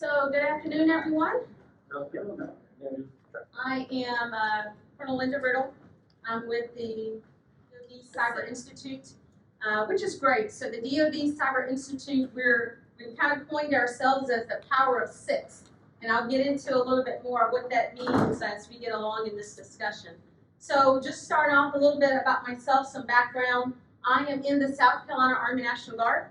So good afternoon, everyone. I am Colonel Linda Riddle. I'm with the Dod Cyber Institute, which is great. So the Dod Cyber Institute, we've kind of coined ourselves as the power of six. And I'll get into a little bit more of what that means as we get along in this discussion. So just start off a little bit about myself, some background. I am in the South Carolina Army National Guard.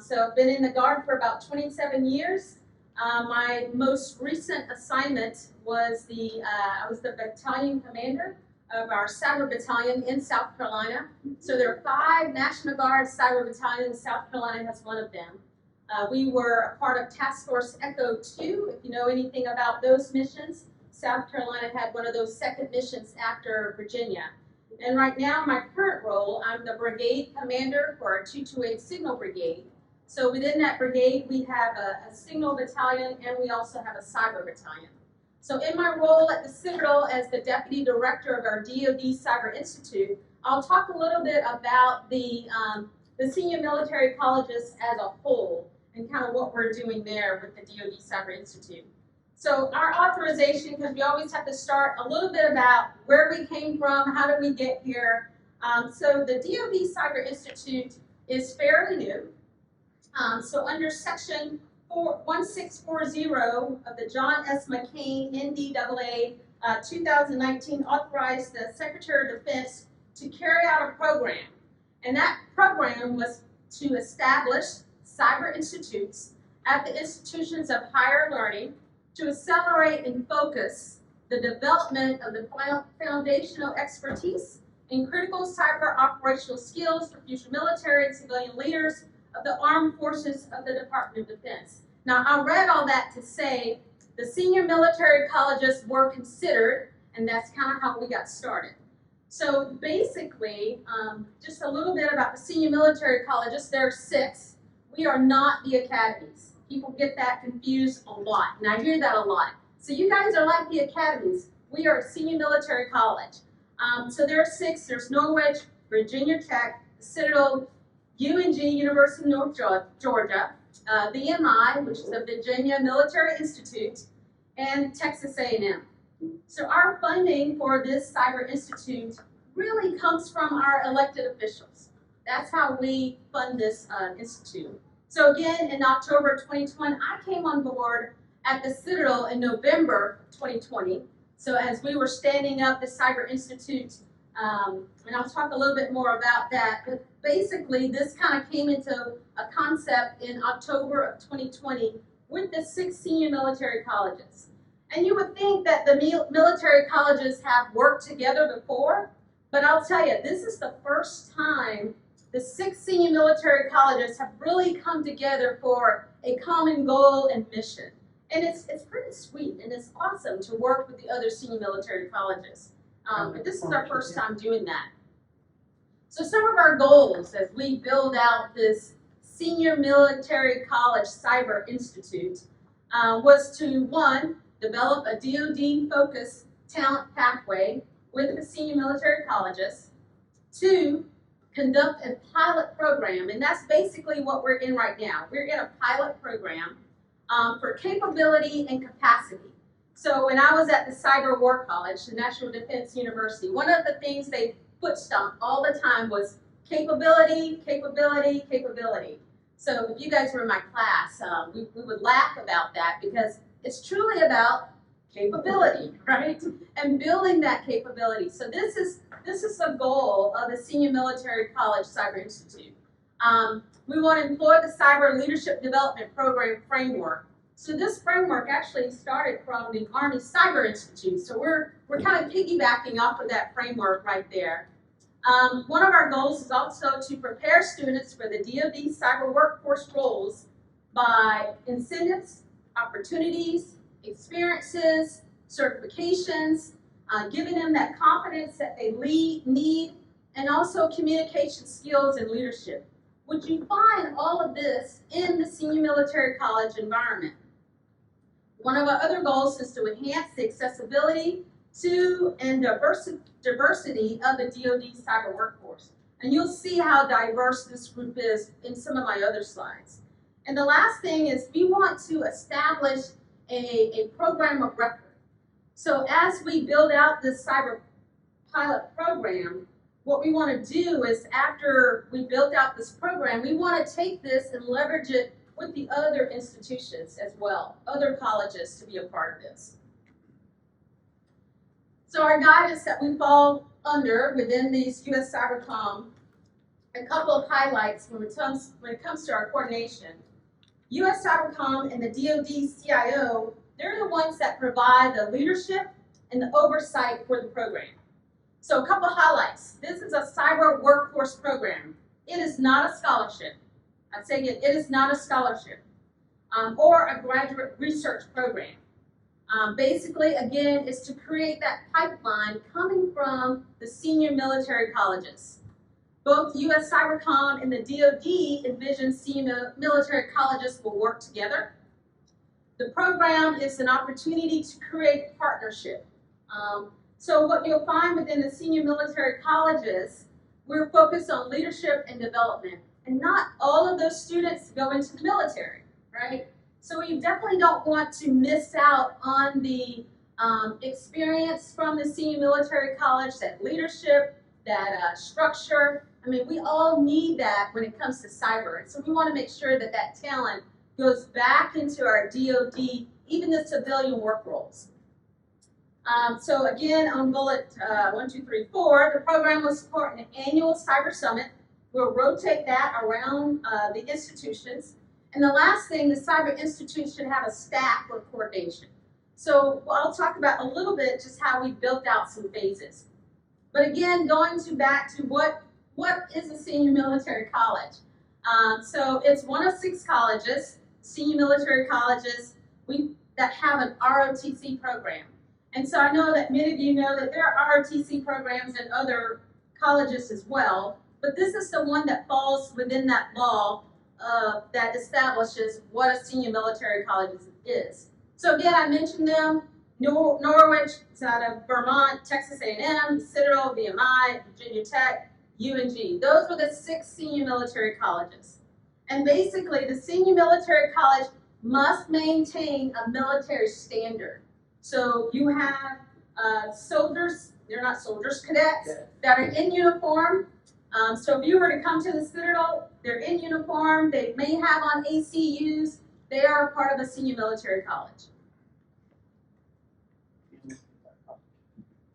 So I've been in the Guard for about 27 years. My most recent assignment was I was the battalion commander of our cyber battalion in South Carolina. So there are 5 National Guard cyber battalions. South Carolina has one of them. We were a part of Task Force Echo 2. If you know anything about those missions, South Carolina had one of those second missions after Virginia. And right now, my current role, I'm the brigade commander for our 228 Signal Brigade. So within that brigade, we have a signal battalion, and we also have a cyber battalion. So in my role at the Citadel as the deputy director of our Dod Cyber Institute, I'll talk a little bit about the senior military colleges as a whole and kind of what we're doing there with the Dod Cyber Institute. So our authorization, because we always have to start a little bit about where we came from, how did we get here. So the Dod Cyber Institute is fairly new. So under section 1640 of the John S. McCain NDAA 2019 authorized the Secretary of Defense to carry out a program. And that program was to establish cyber institutes at the institutions of higher learning to accelerate and focus the development of the foundational expertise and critical cyber operational skills for future military and civilian leaders of the armed forces of the Department of Defense. Now, I read all that to say the senior military colleges were considered, and that's kind of how we got started. So basically, just a little bit about the senior military colleges. There are 6. We are not the academies. People get that confused a lot, and I hear that a lot. So you guys are like the academies. We are a senior military college. So there are 6. There's Norwich, Virginia Tech, Citadel, UNG, University of North Georgia, VMI, which is the Virginia Military Institute, and Texas A&M. So our funding for this Cyber Institute really comes from our elected officials. That's how we fund this institute. So again, in October 2020, I came on board at the Citadel in November 2020. So as we were standing up the Cyber Institute, and I'll talk a little bit more about that, but basically this kind of came into a concept in October of 2020 with the 6 senior military colleges. And you would think that the military colleges have worked together before, but I'll tell you, this is the first time the 6 senior military colleges have really come together for a common goal and mission. And it's pretty sweet, and it's awesome to work with the other senior military colleges. But this is our first time doing that. So some of our goals as we build out this Senior Military College Cyber Institute was to, 1, develop a DoD-focused talent pathway with the senior military colleges. 2, conduct a pilot program, and that's basically what we're in right now. We're in a pilot program for capability and capacity. So when I was at the Cyber War College, the National Defense University, one of the things they foot stomped all the time was capability, capability, capability. So if you guys were in my class, we would laugh about that because it's truly about capability, right? And building that capability. So this is the goal of the Senior Military College Cyber Institute. We want to employ the Cyber Leadership Development Program framework. So this framework actually started from the Army Cyber Institute. So we're kind of piggybacking off of that framework right there. One of our goals is also to prepare students for the DoD cyber workforce roles by incentives, opportunities, experiences, certifications, giving them that confidence that they need, and also communication skills and leadership. Would you find all of this in the senior military college environment? One of our other goals is to enhance the accessibility to and diversity of the DoD cyber workforce. And you'll see how diverse this group is in some of my other slides. And the last thing is we want to establish a program of record. So as we build out this cyber pilot program, what we want to do is after we built out this program, we want to take this and leverage it with the other institutions as well, other colleges to be a part of this. So our guidance that we fall under within these US Cybercom, a couple of highlights when it comes to our coordination. US Cybercom and the DoD CIO, they're the ones that provide the leadership and the oversight for the program. So a couple highlights. This is a cyber workforce program. It is not a scholarship. I say again, it is not a scholarship or a graduate research program. Basically, again, is to create that pipeline coming from the senior military colleges. Both US Cybercom and the DoD envision senior military colleges will work together. The program is an opportunity to create partnership. So what you'll find within the senior military colleges, we're focused on leadership and development. And not all of those students go into the military, right? So you definitely don't want to miss out on the experience from the senior military college, that leadership, that structure. I mean, we all need that when it comes to cyber. And so we want to make sure that that talent goes back into our DoD, even the civilian work roles. So again, on bullet 1, 2, 3, 4, the program will support an annual cyber summit. We'll rotate that around the institutions. And the last thing, the Cyber Institute should have a staff for coordination. So I'll talk about a little bit just how we built out some phases. But again, going back to what is a senior military college? So it's one of 6 colleges, senior military colleges, that have an ROTC program. And so I know that many of you know that there are ROTC programs in other colleges as well, but this is the one that falls within that law that establishes what a senior military college is. So again, I mentioned them. Norwich is out of Vermont, Texas A&M, Citadel, VMI, Virginia Tech, UNG. Those were the 6 senior military colleges. And basically, the senior military college must maintain a military standard. So you have soldiers, they're not soldiers, cadets, that are in uniform. So if you were to come to the Citadel, they're in uniform, they may have on ACUs, they are a part of a senior military college.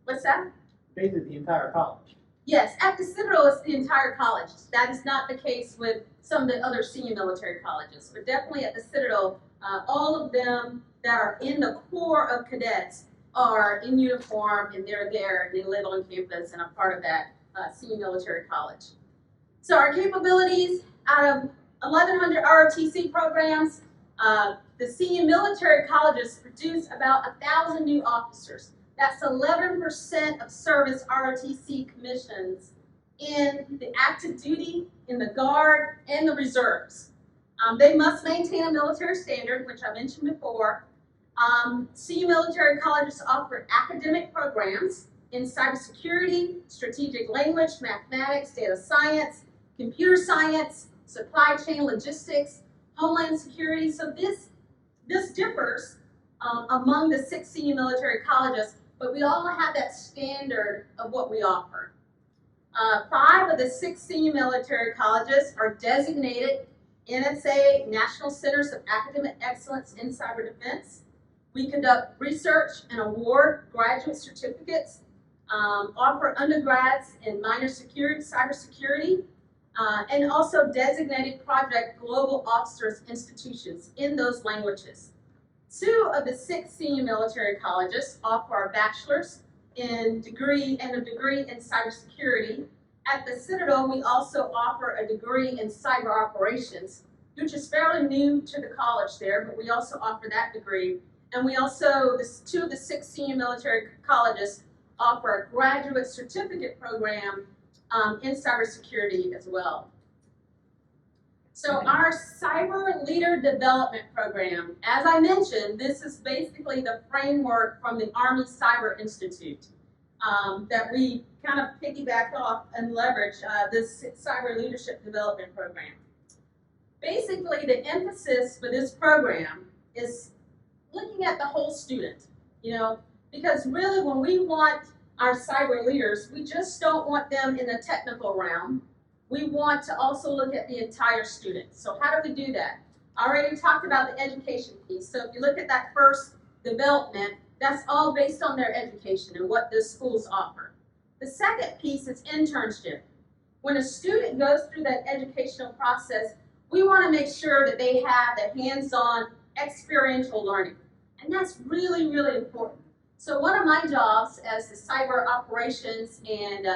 What's that? Basically the entire college. Yes, at the Citadel it's the entire college. That is not the case with some of the other senior military colleges, but definitely at the Citadel, all of them that are in the core of cadets are in uniform and they're there, they live on campus and are part of that senior military college. So our capabilities, out of 1,100 ROTC programs, the senior military colleges produce about 1,000 new officers. That's 11% of service ROTC commissions in the active duty, in the Guard, and the reserves. They must maintain a military standard, which I mentioned before. Senior military colleges offer academic programs in cybersecurity, strategic language, mathematics, data science, computer science, supply chain logistics, homeland security. So this differs among the 6 senior military colleges, but we all have that standard of what we offer. 5 of the 6 senior military colleges are designated NSA National Centers of Academic Excellence in Cyber Defense. We conduct research and award graduate certificates, offer undergrads in minor security, cybersecurity, and also designated project global officers institutions in those languages. 2 of the 6 senior military colleges offer a bachelor's in degree and a degree in cybersecurity. At the Citadel, we also offer a degree in cyber operations, which is fairly new to the college there, but we also offer that degree. And we also, 2 of the 6 senior military colleges offer a graduate certificate program in cybersecurity as well. So our Cyber Leader Development Program, as I mentioned, this is basically the framework from the Army Cyber Institute that we kind of piggyback off and leverage this Cyber Leadership Development Program. Basically, the emphasis for this program is looking at the whole student, because really when we want our cyber leaders, we just don't want them in the technical realm. We want to also look at the entire student. So how do we do that? I already talked about the education piece. So if you look at that first development, that's all based on their education and what the schools offer. The second piece is internship. When a student goes through that educational process, we want to make sure that they have the hands-on experiential learning. And that's really, really important. So one of my jobs as the cyber operations and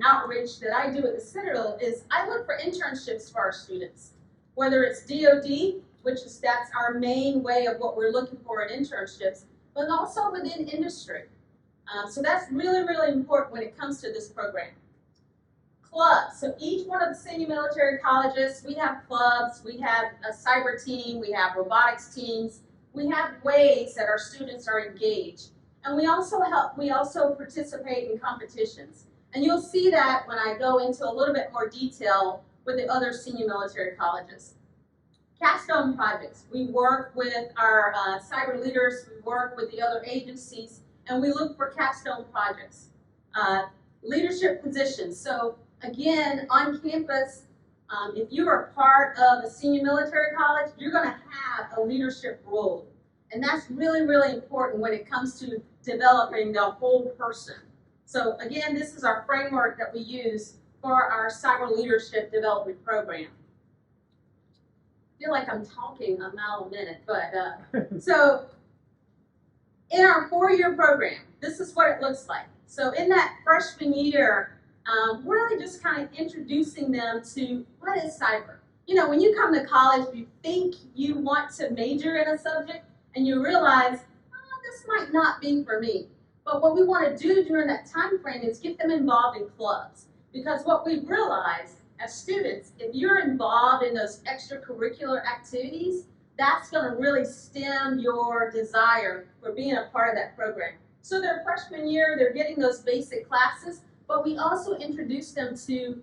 outreach that I do at the Citadel is I look for internships for our students. Whether it's DoD, that's our main way of what we're looking for in internships, but also within industry. So that's really, really important when it comes to this program. Clubs. So each one of the senior military colleges, we have clubs, we have a cyber team, we have robotics teams, we have ways that our students are engaged. And we also participate in competitions. And you'll see that when I go into a little bit more detail with the other senior military colleges. Capstone projects. We work with our cyber leaders, we work with the other agencies, and we look for capstone projects. Leadership positions. So again, on campus, if you are part of a senior military college, you're going to have a leadership role. And that's really, really important when it comes to developing the whole person. So again, this is our framework that we use for our cyber leadership development program. I feel like I'm talking a mile a minute, but so in our 4-year program, this is what it looks like. So in that freshman year, we're really just kind of introducing them to what is cyber. When you come to college, you think you want to major in a subject, and you realize, this might not be for me. But what we want to do during that time frame is get them involved in clubs. Because what we realize as students, if you're involved in those extracurricular activities, that's going to really stem your desire for being a part of that program. So their freshman year, they're getting those basic classes, but we also introduce them to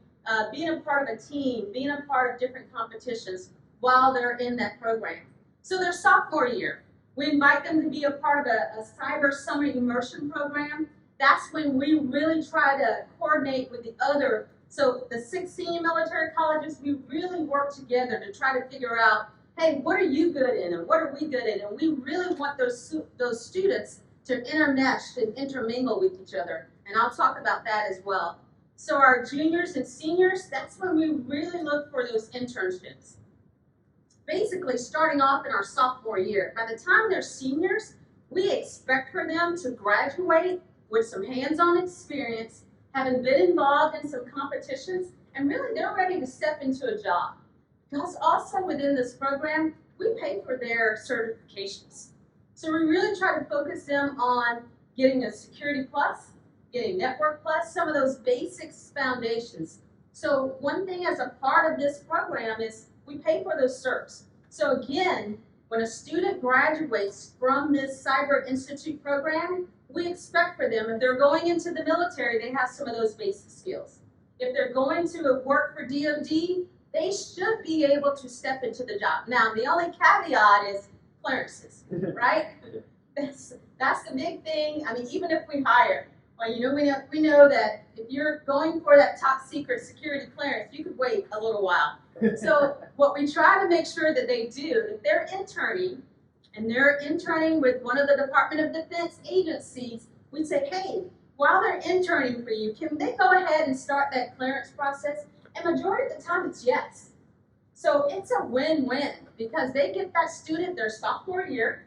being a part of a team, being a part of different competitions while they're in that program. So their sophomore year, we invite them to be a part of a cyber summer immersion program. That's when we really try to coordinate with the other. So the 6 senior military colleges, we really work together to try to figure out, hey, what are you good in and what are we good in? And we really want those students to intermesh and intermingle with each other. And I'll talk about that as well. So our juniors and seniors, that's when we really look for those internships. Basically, starting off in our sophomore year, by the time they're seniors, we expect for them to graduate with some hands-on experience, having been involved in some competitions, and really they're ready to step into a job. Because also within this program, we pay for their certifications. So we really try to focus them on getting a Security Plus, getting Network Plus, some of those basics foundations. So one thing as a part of this program is we pay for those certs. So again, when a student graduates from this Cyber Institute program, we expect for them, if they're going into the military, they have some of those basic skills. If they're going to work for DoD, they should be able to step into the job. Now, the only caveat is clearances, right? That's the big thing. I mean, even if we hire, well, we know that if you're going for that top secret security clearance, you could wait a little while. So what we try to make sure that they do, if they're interning, and they're interning with one of the Department of Defense agencies, we say, hey, while they're interning for you, can they go ahead and start that clearance process? And majority of the time, it's yes. So it's a win-win because they get that student their sophomore year.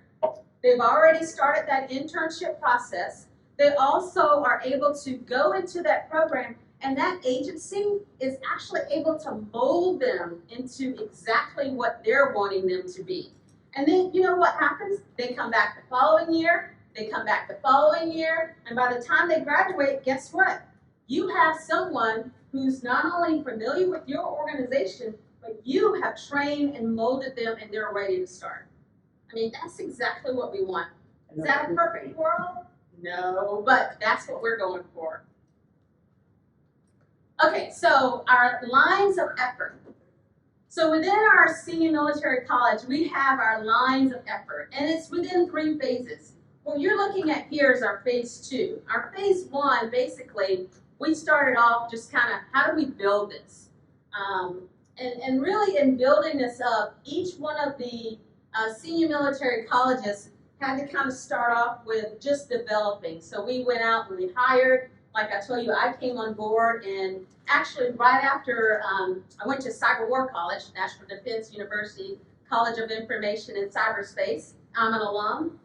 They've already started that internship process. They also are able to go into that program, and that agency is actually able to mold them into exactly what they're wanting them to be. And then, you know what happens? They come back the following year, they come back the following year, and by the time they graduate, guess what? You have someone who's not only familiar with your organization, but you have trained and molded them, and they're ready to start. I mean, that's exactly what we want. Is that a perfect world? No, but that's what we're going for. Okay, so our lines of effort. So within our senior military college, we have our lines of effort, and it's within 3 phases. What you're looking at here is our phase 2. Our phase 1, basically, we started off just kind of, how do we build this? And really in building this up, each one of the senior military colleges had to kind of start off with just developing. So we went out and we hired, like I told you, I came on board, and actually right after I went to Cyber War College, National Defense University, College of Information and Cyberspace. I'm an alum.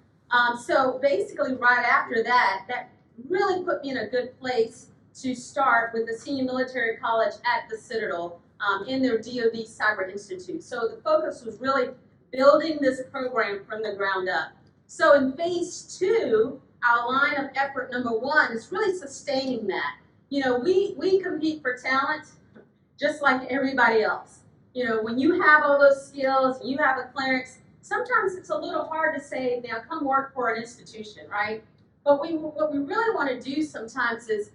So basically right after that, that really put me in a good place to start with the senior military college at the Citadel in their Dod Cyber Institute. So the focus was really building this program from the ground up. So in phase 2, our line of effort number 1 is really sustaining that. You know, we compete for talent just like everybody else. You know, when you have all those skills, you have a clearance, sometimes it's a little hard to say, now come work for an institution, right? But what we really want to do sometimes is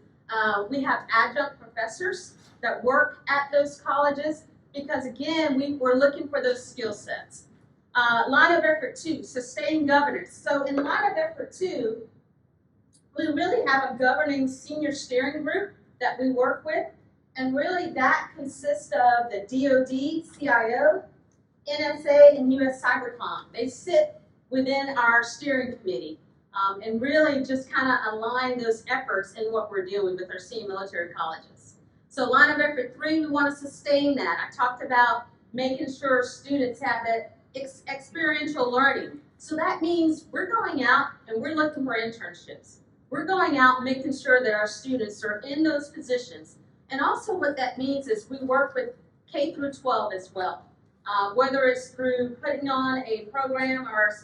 we have adjunct professors that work at those colleges because, again, we're looking for those skill sets. Line of effort 2, sustain governance. So in line of effort 2, we really have a governing senior steering group that we work with, and really that consists of the DoD, CIO, NSA, and US Cybercom. They sit within our steering committee and really just kind of align those efforts in what we're doing with our senior military colleges. So line of effort 3, we want to sustain that. I talked about making sure students have that experiential learning. So that means we're going out and we're looking for internships. We're going out and making sure that our students are in those positions. And also what that means is we work with K through 12 as well. Whether it's through putting on a program or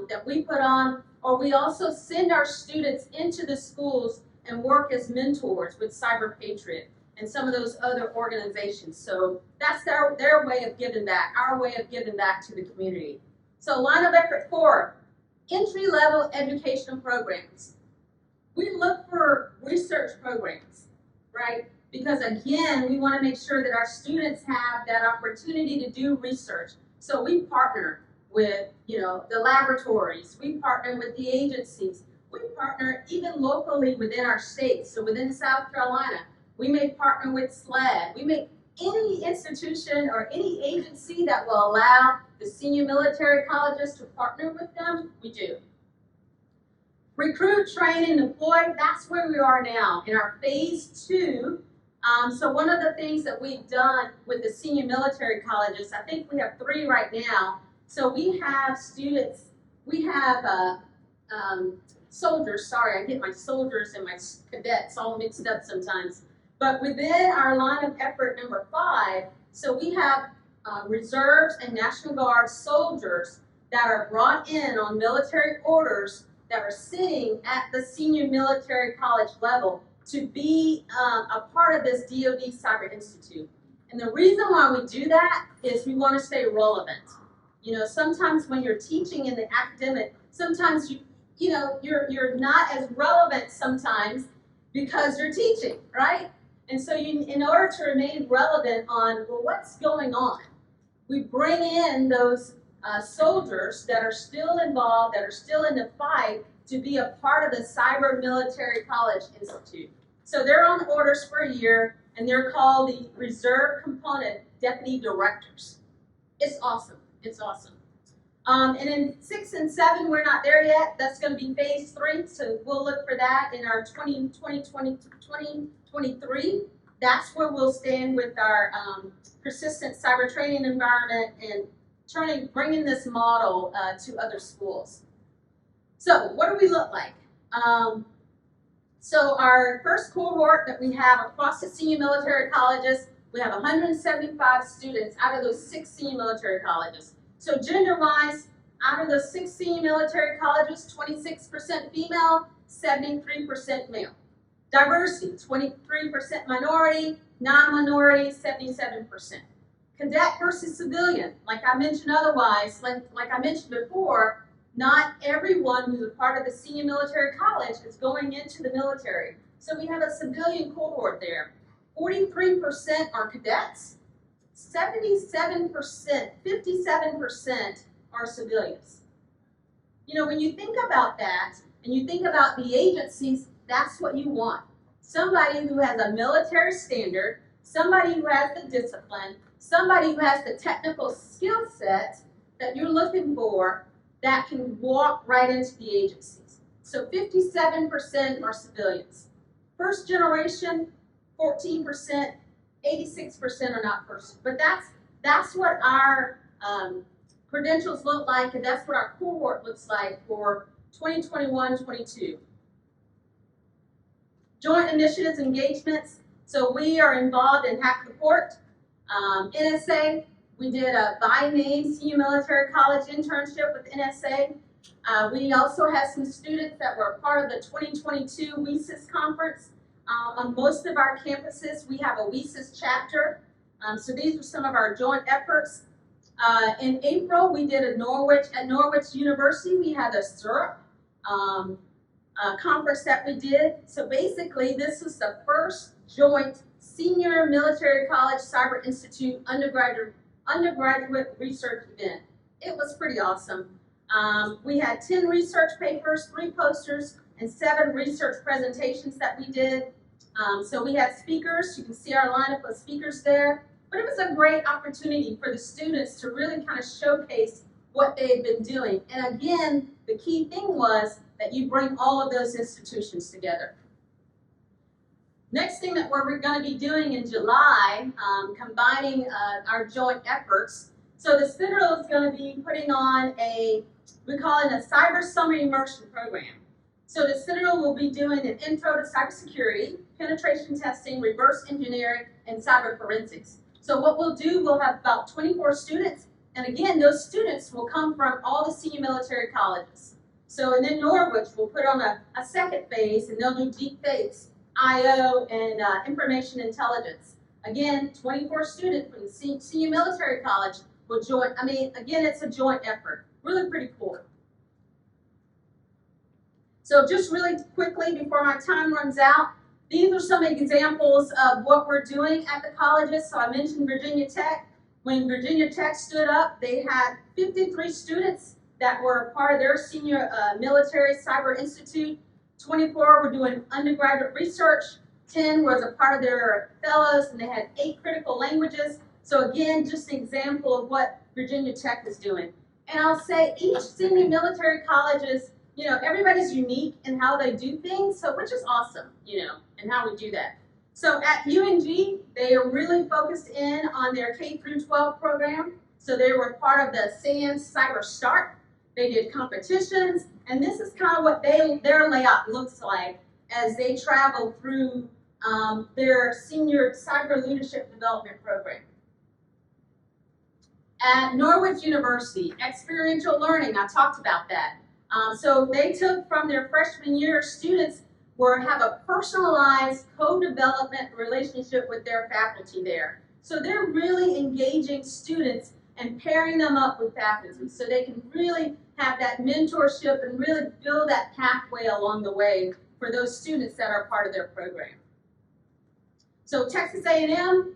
that we put on, or we also send our students into the schools and work as mentors with Cyber Patriot and some of those other organizations. So that's their way of giving back, our way of giving back to the community. So line of effort 4, entry-level educational programs. We look for research programs, right? Because again, we want to make sure that our students have that opportunity to do research. So we partner with, the laboratories. We partner with the agencies. We partner even locally within our states. So within South Carolina, we may partner with SLED. We make any institution or any agency that will allow the senior military colleges to partner with them, we do. Recruit, train, and deploy, that's where we are now in our phase 2. So one of the things that we've done with the senior military colleges, I think we have 3 right now. So we have students, we have soldiers, sorry, I get my soldiers and my cadets all mixed up sometimes. But within our line of effort number 5, so we have reserves and National Guard soldiers that are brought in on military orders that are sitting at the senior military college level to be a part of this DoD Cyber Institute. And the reason why we do that is we want to stay relevant. Sometimes when you're teaching in the academic, sometimes you're not as relevant sometimes because you're teaching, right? And so in order to remain relevant on, well, what's going on, we bring in those soldiers that are still involved, that are still in the fight, to be a part of the Cyber Military College Institute. So they're on orders for a year, and they're called the Reserve Component Deputy Directors. It's awesome. It's awesome. And in 6 and 7, we're not there yet. That's going to be phase 3, so we'll look for that in our 2023. That's where we'll stand with our persistent cyber training environment and bringing this model to other schools. So what do we look like? So our first cohort that we have across the senior military colleges, we have 175 students out of those 6 senior military colleges. So gender-wise, out of those 6 senior military colleges, 26% female, 73% male. Diversity, 23% minority, non-minority, 77%. Cadet versus civilian, like I mentioned otherwise, like I mentioned before, not everyone who's a part of the senior military college is going into the military. So we have a civilian cohort there. 43% are cadets, 77%, 57% are civilians. You know, when you think about that, and you think about the agencies, that's what you want. Somebody who has a military standard, somebody who has the discipline, somebody who has the technical skill set that you're looking for that can walk right into the agencies. So 57% are civilians. First generation, 14%, 86% are not first. But that's what our credentials look like, and that's what our cohort looks like for 2021-22. Joint initiatives, engagements. So we are involved in Hack the Port, NSA. We did a by name senior military college internship with NSA. We also had some students that were part of the 2022 WESIS conference. On most of our campuses, we have a WESIS chapter. So these are some of our joint efforts. In April, we did at Norwich University. We had a SURP conference that we did. So basically, this was the first joint senior military college cyber institute undergraduate research event. It was pretty awesome. We had 10 research papers, 3 posters, and 7 research presentations that we did. So we had speakers. You can see our lineup of speakers there. But it was a great opportunity for the students to really kind of showcase what they had been doing. And again, the key thing was that you bring all of those institutions together. Next thing that we're going to be doing in July, combining our joint efforts. So the Citadel is going to be putting on we call it a Cyber Summer Immersion Program. So the Citadel will be doing an intro to cybersecurity, penetration testing, reverse engineering, and cyber forensics. So what we'll do, we'll have about 24 students, and again, those students will come from all the senior military colleges. So, and then Norwich will put on a second phase, and they'll do deep fakes, IO, and information intelligence. Again, 24 students from the senior military college will join. I mean, again, it's a joint effort. Really pretty cool. So just really quickly before my time runs out, these are some examples of what we're doing at the colleges. So I mentioned Virginia Tech. When Virginia Tech stood up, they had 53 students that were part of their senior military cyber institute. 24 were doing undergraduate research. 10 was a part of their fellows, and they had 8 critical languages. So again, just an example of what Virginia Tech is doing. And I'll say each senior military colleges, you know, everybody's unique in how they do things, so which is awesome, you know, and how we do that. So at UNG, they are really focused in on their K-12 program. So they were part of the SANS Cyber Start. They did competitions, and this is kind of what their layout looks like as they travel through their senior cyber leadership development program. At Norwich University, experiential learning, I talked about that. So they took from their freshman year, students have a personalized co-development relationship with their faculty there. So they're really engaging students and pairing them up with faculty so they can really have that mentorship and really build that pathway along the way for those students that are part of their program. So Texas A&M,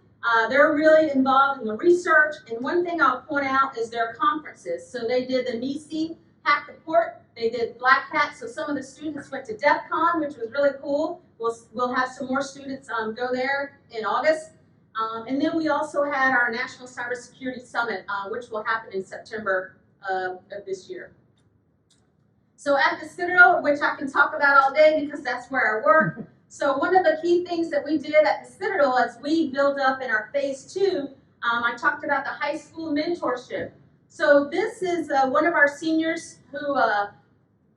they're really involved in the research, and one thing I'll point out is their conferences. So they did the NECE Hack the Port, they did Black Hat, so some of the students went to DEF CON, which was really cool. We'll have some more students go there in August. And then we also had our National Cybersecurity Summit, which will happen in September of this year. So at the Citadel, which I can talk about all day because that's where I work. So one of the key things that we did at the Citadel as we build up in our phase 2, I talked about the high school mentorship. So this is one of our seniors who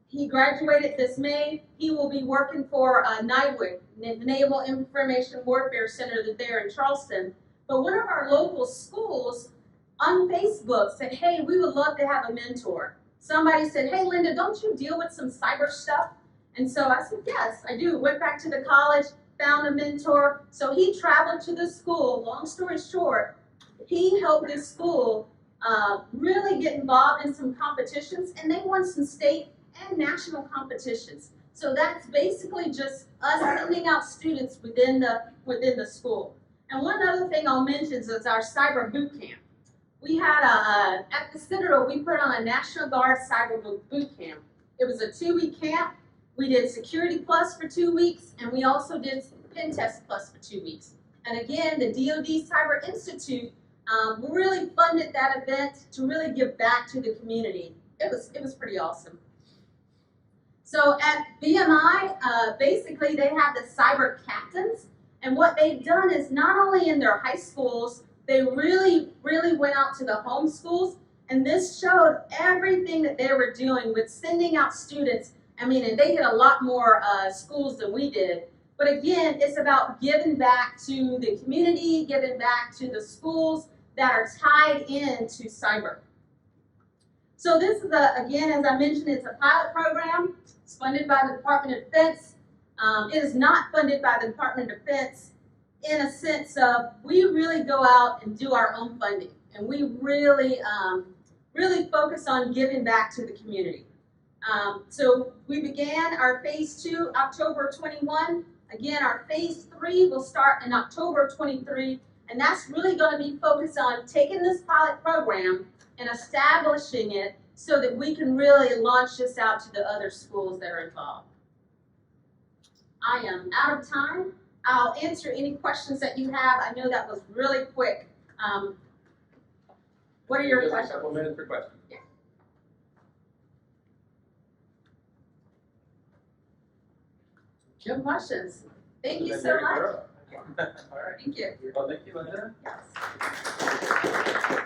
he graduated this May. He will be working for NIWC, Naval Information Warfare Center there in Charleston. But one of our local schools on Facebook said, hey, we would love to have a mentor. Somebody said, hey, Linda, don't you deal with some cyber stuff? And so I said, yes, I do. Went back to the college, found a mentor. So he traveled to the school. Long story short, he helped this school really get involved in some competitions, and they won some state and national competitions. So that's basically just us sending out students within the school. And one other thing I'll mention is our cyber boot camp. We had at the Citadel, we put on a National Guard cyber boot camp. It was a 2-week camp. We did Security Plus for 2 weeks, and we also did Pen Test Plus for 2 weeks. And again, the Dod Cyber Institute really funded that event to really give back to the community. It was pretty awesome. So at BMI, basically they have the cyber captains, and what they've done is not only in their high schools, they really went out to the home schools, and this showed everything that they were doing with sending out students. I mean, and they hit a lot more schools than we did. But again, it's about giving back to the community, giving back to the schools that are tied into cyber. So this is, again, as I mentioned, it's a pilot program. It's funded by the Department of Defense. It is not funded by the Department of Defense in a sense of we really go out and do our own funding. And we really focus on giving back to the community. So we began our phase 2 October 21. Again, our phase 3 will start in October 23, and that's really going to be focused on taking this pilot program and establishing it so that we can really launch this out to the other schools that are involved. I am out of time. I'll answer any questions that you have. I know that was really quick. What are your Just questions? a couple minutes for questions. Yeah. No questions. Thank you so much. All right. Thank you. Well, thank you, Linda. Yes.